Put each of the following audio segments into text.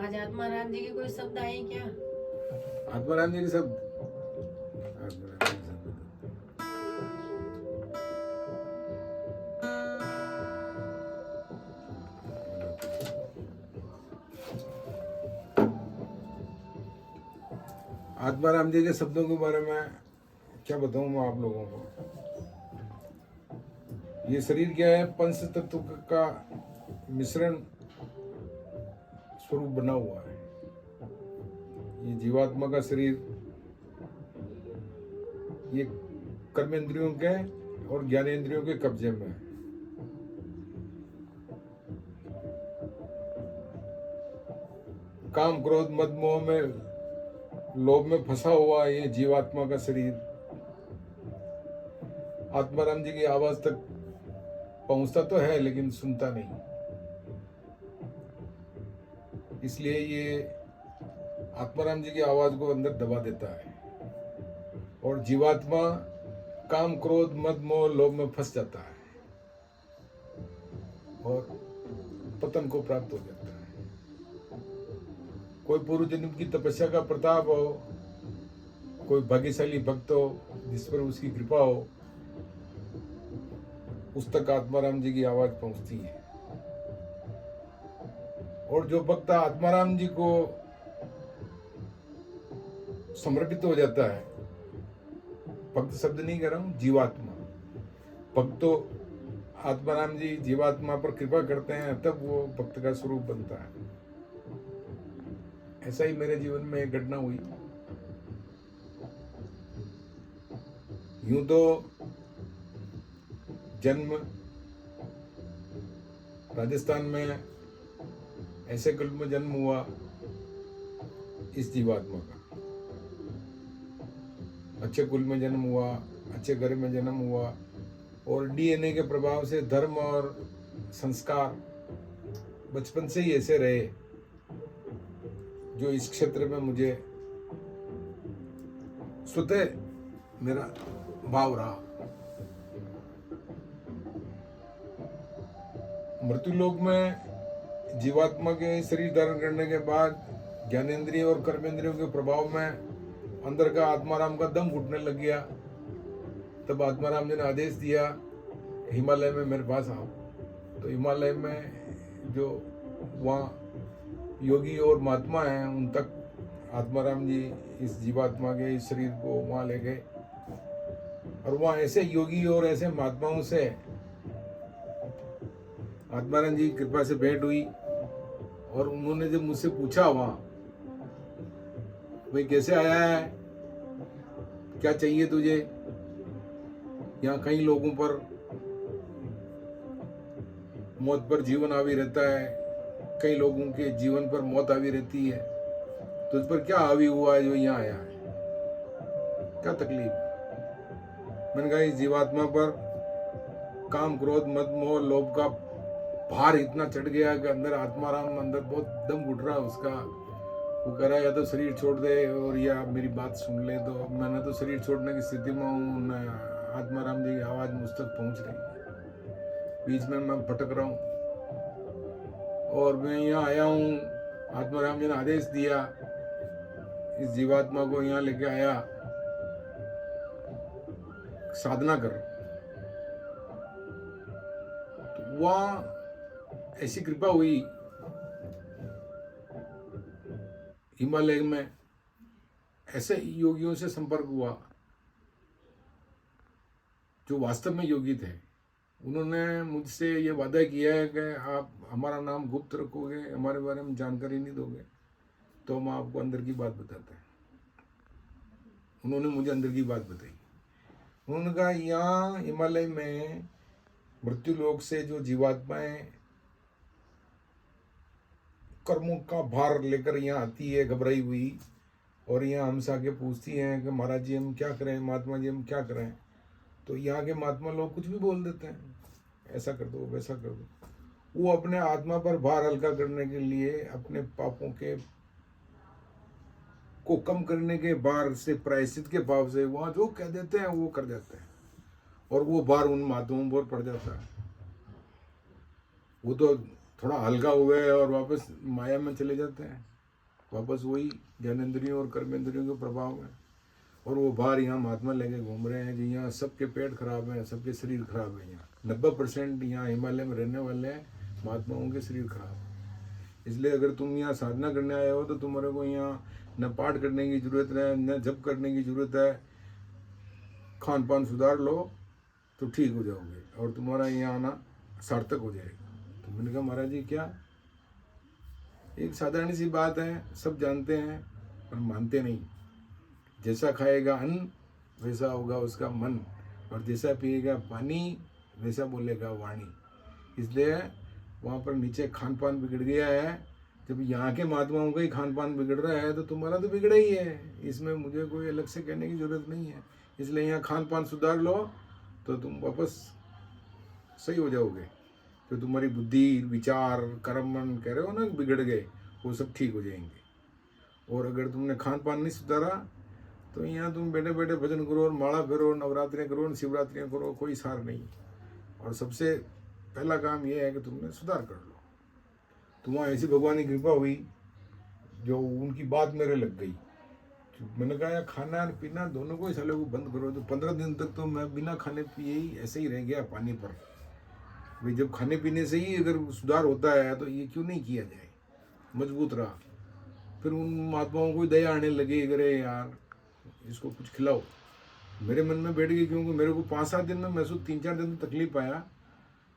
आज आत्मा राम जी के कोई शब्द आए क्या? आत्माराम जी के शब्द, आत्माराम जी के शब्द। आत्माराम जी के शब्दों के बारे में क्या बताऊं मैं आप लोगों को। ये शरीर क्या है? पंच तत्व का मिश्रण स्वरूप बना हुआ है। ये जीवात्मा का शरीर ये कर्मेंद्रियों के और ज्ञानेंद्रियों के कब्जे में है। काम क्रोध मद मोह में लोभ में फंसा हुआ ये जीवात्मा का शरीर आत्माराम जी की आवाज तक पहुंचता तो है लेकिन सुनता नहीं। इसलिए ये आत्माराम जी की आवाज को अंदर दबा देता है और जीवात्मा काम क्रोध मद मोह लोभ में फंस जाता है और पतन को प्राप्त हो जाता है। कोई पूर्व जन्म की तपस्या का प्रताप हो, कोई भाग्यशाली भक्त हो जिस पर उसकी कृपा हो, उस तक आत्माराम जी की आवाज पहुंचती है। और जो भक्त आत्माराम जी को समर्पित हो जाता है, भक्त शब्द नहीं कर रहा हूं, जीवात्मा, भक्त तो आत्माराम जी जीवात्मा पर कृपा करते हैं तब वो भक्त का स्वरूप बनता है। ऐसा ही मेरे जीवन में एक घटना हुई। यूं तो जन्म राजस्थान में ऐसे कुल में जन्म हुआ इस जीवात्मा का, अच्छे कुल में जन्म हुआ, अच्छे घर में जन्म हुआ और डीएनए के प्रभाव से धर्म और संस्कार बचपन से ही ऐसे रहे जो इस क्षेत्र में मुझे स्वतः मेरा भाव रहा। मृत्युलोक में जीवात्मा के शरीर धारण करने के बाद ज्ञानेंद्रिय और कर्मेंद्रियों के प्रभाव में अंदर का आत्माराम का दम घुटने लग गया। तब आत्माराम जी ने आदेश दिया हिमालय में मेरे पास आओ। तो हिमालय में जो वहाँ योगी और महात्मा हैं उन तक आत्माराम जी इस जीवात्मा के इस शरीर को वहाँ ले गए और वहाँ ऐसे योगी और ऐसे महात्माओं से आत्माराम जी की कृपा से भेंट हुई और उन्होंने जब मुझसे पूछा वहाँ, भाई कैसे आया है, क्या चाहिए तुझे, यहाँ कई लोगों पर मौत पर जीवन हावी रहता है, कई लोगों के जीवन पर मौत हावी रहती है, तो उस पर क्या हावी हुआ है जो यहाँ आया है, क्या तकलीफ। मैंने कहा इस जीवात्मा पर काम क्रोध मद मोह लोभ का भार इतना चढ़ गया कि अंदर आत्माराम अंदर बहुत दम घुट रहा है उसका। वो कह रहा है या तो शरीर छोड़ दे और या मेरी बात सुन ले। तो मैंने तो शरीर छोड़ने की स्थिति में हूँ, आत्माराम जी की आवाज़ मुझ तक पहुँच रही है, बीच में मैं भटक रहा हूँ और मैं यहाँ आया हूँ। आत्माराम जी ने आदेश दिया इस जीवात्मा को यहाँ लेके आया, साधना कर। तो वहाँ ऐसी कृपा हुई हिमालय में, ऐसे योगियों से संपर्क हुआ जो वास्तव में योगी थे। उन्होंने मुझसे ये वादा किया है कि आप हमारा नाम गुप्त रखोगे, हमारे बारे में जानकारी नहीं दोगे तो हम आपको अंदर की बात बताते हैं। उन्होंने मुझे अंदर की बात बताई। उन्होंने कहा यहाँ हिमालय में मृत्यु लोक से जो जीवात्माएं कर्मों का भार लेकर यहाँ आती है घबराई हुई और यहाँ हमसे आके पूछती हैं कि महाराज जी हम क्या करें, महात्मा जी हम क्या करें, तो यहाँ के महात्मा लोग कुछ भी बोल देते हैं, ऐसा कर दो वैसा कर दो। वो अपने आत्मा पर भार हल्का करने के लिए, अपने पापों के को कम करने के भार से, प्रायश्चित के भाव से वहाँ जो कह देते हैं वो कर देते हैं और वो भार उन महात्माओं पर पड़ जाता है। वो तो थोड़ा हल्का हुए और वापस माया में चले जाते हैं, वापस वही ज्ञानेंद्रियों और कर्मेंद्रियों के प्रभाव में। और वो बाहर यहाँ महात्मा लेके घूम रहे हैं जी, यहाँ सबके पेट खराब हैं, सबके शरीर खराब है। यहाँ 90% यहाँ हिमालय में रहने वाले हैं महात्माओं के शरीर खराब है। इसलिए अगर तुम यहाँ साधना करने आए हो तो तुम्हारे को यहाँ न पाठ करने की जरूरत है, न जप करने की जरूरत है। खान पान सुधार लो तो ठीक हो जाओगे और तुम्हारा यहाँ आना सार्थक हो जाएगा। तो मैंने कहा महाराज जी क्या, एक साधारण सी बात है, सब जानते हैं पर मानते नहीं। जैसा खाएगा अन्न वैसा होगा उसका मन, और जैसा पिएगा पानी वैसा बोलेगा वाणी। इसलिए वहाँ पर नीचे खान पान बिगड़ गया है। जब यहाँ के महात्माओं का ही खान पान बिगड़ रहा है तो तुम्हारा तो बिगड़ा ही है, इसमें मुझे कोई अलग से कहने की जरूरत नहीं है। इसलिए यहाँ खान पान सुधार लो तो तुम वापस सही हो जाओगे। जो तुम्हारी बुद्धि, विचार, कर्म, मन कह रहे हो ना बिगड़ गए, वो सब ठीक हो जाएंगे। और अगर तुमने खान पान नहीं सुधारा तो यहाँ तुम बैठे बैठे भजन करो और माला फेरो, नवरात्रियाँ करो और शिवरात्रियाँ करो, कोई सार नहीं। और सबसे पहला काम यह है कि तुमने सुधार कर लो। तो वहाँ ऐसी भगवान की कृपा हुई जो उनकी बात मेरे लग गई। मैंने कहा यार खाना और पीना दोनों को ही साले को बंद करो। तो 15 दिन तक तो मैं बिना खाने पिए ही ऐसे ही रह गया पानी पर। भाई जब खाने पीने से ही अगर सुधार होता है तो ये क्यों नहीं किया जाए। मजबूत रहा। फिर उन महात्माओं को दया आने लगी, अरे यार इसको कुछ खिलाओ। मेरे मन में बैठ गई, क्योंकि मेरे को 5-7 दिन में महसूस, 3-4 दिन में तकलीफ आया,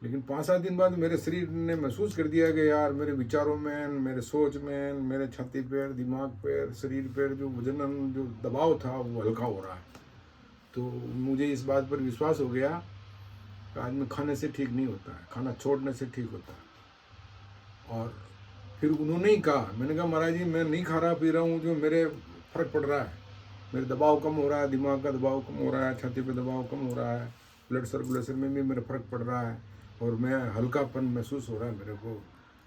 लेकिन 5-7 दिन बाद मेरे शरीर ने महसूस कर दिया कि यार मेरे विचारों में, मेरे सोच में, मेरे छाती पर, दिमाग पर, शरीर पर जो वजन, जो दबाव था वो हल्का हो रहा है। तो मुझे इस बात पर विश्वास हो गया कि आज में खाने से ठीक नहीं होता है, खाना छोड़ने से ठीक होता है। और फिर उन्होंने ही कहा, मैंने कहा महाराज जी मैं नहीं खा रहा पी रहा हूँ, जो मेरे फर्क पड़ रहा है, मेरे दबाव कम हो रहा है, दिमाग का दबाव कम हो रहा है, छाती पे दबाव कम हो रहा है, ब्लड सर्कुलेशन में भी मेरा फर्क पड़ रहा है, और मैं हल्कापन महसूस हो रहा है मेरे को,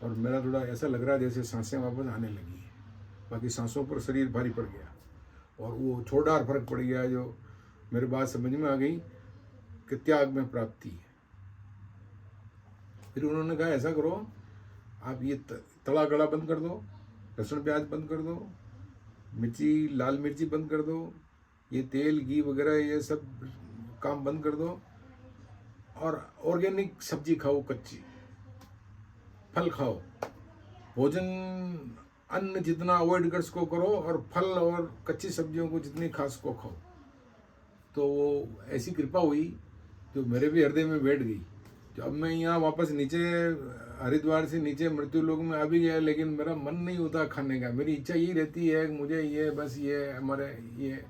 और मेरा थोड़ा ऐसा लग रहा है जैसे सांसें वापस आने लगी है। बाकी सांसों पर शरीर भारी पड़ गया और वो छोड़दार फर्क पड़ गया। जो मेरे बात समझ में आ गई कि त्याग में प्राप्ति है। फिर उन्होंने कहा ऐसा करो, आप ये तला गला बंद कर दो, लहसुन प्याज बंद कर दो, मिर्ची, लाल मिर्ची बंद कर दो, ये तेल घी वगैरह ये सब काम बंद कर दो, और ऑर्गेनिक सब्जी खाओ, कच्ची फल खाओ। भोजन अन्न जितना अवॉइड कर सको करो, और फल और कच्ची सब्जियों को जितनी खा सको खाओ। तो वो ऐसी कृपा हुई जो मेरे भी हृदय में बैठ गई। जो अब मैं यहाँ वापस नीचे हरिद्वार से नीचे मृत्यु लोक में आ भी गया, लेकिन मेरा मन नहीं होता खाने का। मेरी इच्छा यही रहती है कि मुझे ये बस ये हमारे ये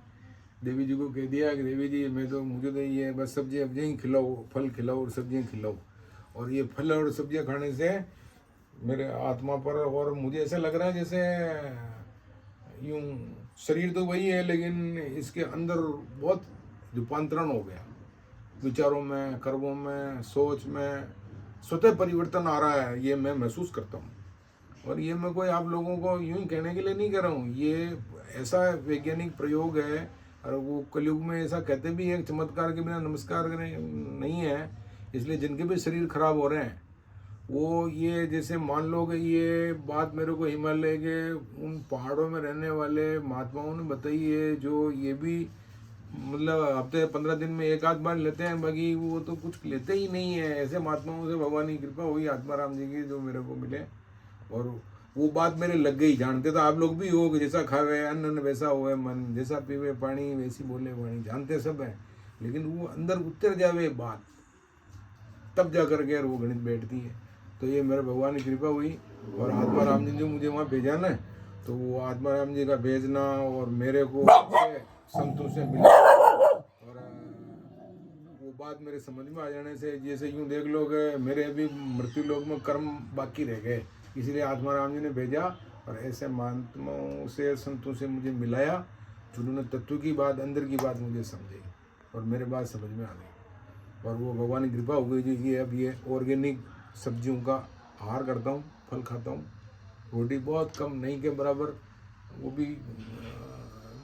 देवी जी को कह दिया कि देवी जी मुझे तो ये बस सब्जियाँ ही खिलाओ, फल खिलाओ और सब्जियाँ खिलाओ। और ये फल और सब्जियाँ खाने से मेरे आत्मा पर, और मुझे ऐसा लग रहा है जैसे यूँ शरीर तो वही है लेकिन इसके अंदर बहुत रूपांतरण हो गया, विचारों में, कर्मों में, सोच में स्वतः परिवर्तन आ रहा है, ये मैं महसूस करता हूँ। और ये मैं कोई आप लोगों को यूं ही कहने के लिए नहीं कर रहा हूँ, ये ऐसा वैज्ञानिक प्रयोग है। और वो कलयुग में ऐसा कहते भी है, चमत्कार के बिना नमस्कार नहीं है। इसलिए जिनके भी शरीर खराब हो रहे हैं वो ये जैसे मान लो कि ये बात मेरे को हिमालय के उन पहाड़ों में रहने वाले महात्माओं ने बताई है, जो ये भी मतलब हफ्ते 15 दिन में एक आध बार लेते हैं, बाकी वो तो कुछ लेते ही नहीं है। ऐसे महात्माओं से भगवान की कृपा हुई आत्माराम जी की जो मेरे को मिले, और वो बात मेरे लग गई। जानते तो आप लोग भी हो कि जैसा खावे अन्न वैसा होवे मन, जैसा पीवे पानी वैसी बोले वाणी, जानते सब है। लेकिन वो अंदर उतर जावे बात, तब जा करके वो गणित बैठती है। तो ये मेरे भगवान की कृपा हुई। और आत्माराम जी जो मुझे वहाँ भेजा ना, तो वो आत्माराम जी का भेजना और मेरे को संतों से मिला, और वो बात मेरे समझ में आ जाने से, जैसे यूँ देख लो कि मेरे अभी मृत्यु लोक में कर्म बाकी रह गए, इसलिए आत्माराम जी ने भेजा और ऐसे महात्माओं से, संतों से मुझे मिलाया, जिन्होंने तत्व की बात, अंदर की बात मुझे समझाई और मेरे बात समझ में आ गई। और वो भगवान की कृपा हो गई जी कि अब ये ऑर्गेनिक सब्जियों का आहार करता हूँ, फल खाता हूँ, रोटी बहुत कम, नहीं के बराबर, वो भी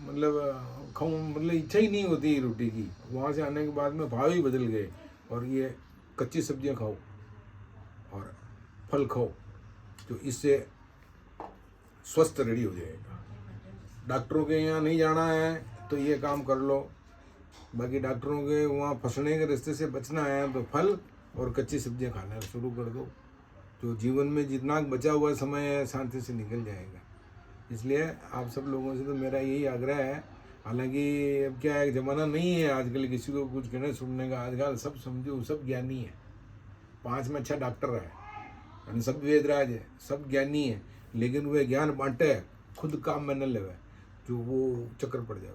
मतलब खाऊँ, मतलब इच्छा ही नहीं होती रोटी की। वहाँ से आने के बाद में भाव ही बदल गए, और ये कच्ची सब्जियाँ खाओ और फल खाओ, तो इससे स्वस्थ रेडी हो जाएगा। डॉक्टरों के यहाँ नहीं जाना है तो ये काम कर लो, बाकी डॉक्टरों के वहाँ फंसने के रास्ते से बचना है तो फल और कच्ची सब्जियाँ खाना शुरू कर दो। जो जीवन में जितना बचा हुआ समय है शांति से निकल जाएगा। इसलिए आप सब लोगों से तो मेरा यही आग्रह है। हालांकि अब क्या है, ज़माना नहीं है आजकल किसी को कुछ कहने सुनने का। आजकल सब समझो, सब ज्ञानी है। 5 में अच्छा डॉक्टर है, यानी सब वेदराज है, सब ज्ञानी है, लेकिन वे ज्ञान बांटे खुद काम में न लेवे, जो वो चक्कर पड़ जाए।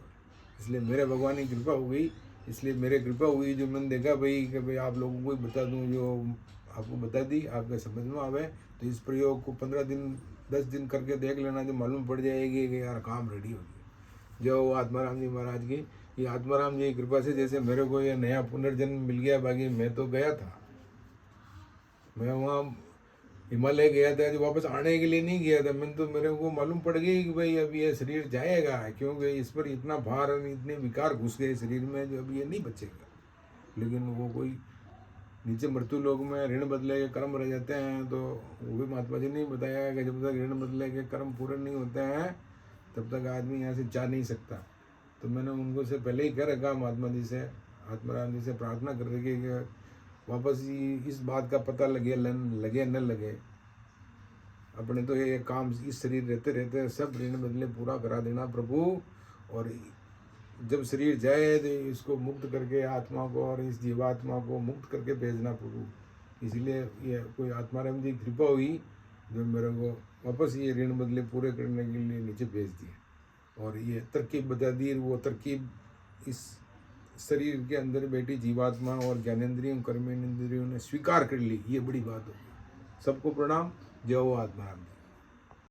इसलिए मेरे भगवान की कृपा हो गई, इसलिए मेरे कृपा हुई जो मैंने देखा भाई कि भाई आप लोगों को बता दूं, जो आपको बता दी, आपके समझ में आवे। तो इस प्रयोग को 15 दिन 10 दिन करके देख लेना, जो मालूम पड़ जाएगी कि यार काम रेडी हो गया। जय हो आत्माराम जी महाराज की। ये आत्माराम जी की कृपा से जैसे मेरे को ये नया पुनर्जन्म मिल गया। बाकी मैं तो गया था, मैं वहाँ हिमालय गया था, जो वापस आने के लिए नहीं गया था। मैंने तो मेरे को मालूम पड़ गई कि भाई अब ये शरीर जाएगा, क्योंकि इस पर इतना भार और इतने विकार घुस गए शरीर में, जो अब ये नहीं बचेगा। लेकिन वो कोई नीचे मृत्यु लोक में ऋण बदले के कर्म रह जाते हैं, तो वो भी महात्मा जी ने बताया कि जब तक ऋण बदले के कर्म पूरे नहीं होते हैं तब तक आदमी यहाँ से जा नहीं सकता। तो मैंने उनको से पहले ही कह रखा, महात्मा जी से, आत्माराम जी से प्रार्थना कर रही कि वापस इस बात का पता लगे न लगे, अपने तो ये काम इस शरीर रहते रहते सब ऋण बदले पूरा करा देना प्रभु। और जब शरीर जाए तो इसको मुक्त करके आत्मा को और इस जीवात्मा को मुक्त करके भेजना प्रभु। इसलिए ये कोई आत्माराम जी की कृपा हुई जो मेरे को वापस ये ऋण बदले पूरे करने के लिए नीचे भेज दिए, और ये तरकीब बता दी। वो तरकीब इस शरीर के अंदर बैठी जीवात्मा और ज्ञानेंद्रियों कर्मेंद्रियों ने स्वीकार कर ली। ये बड़ी बात होगी। सबको प्रणाम। जय हो आत्माराम जी।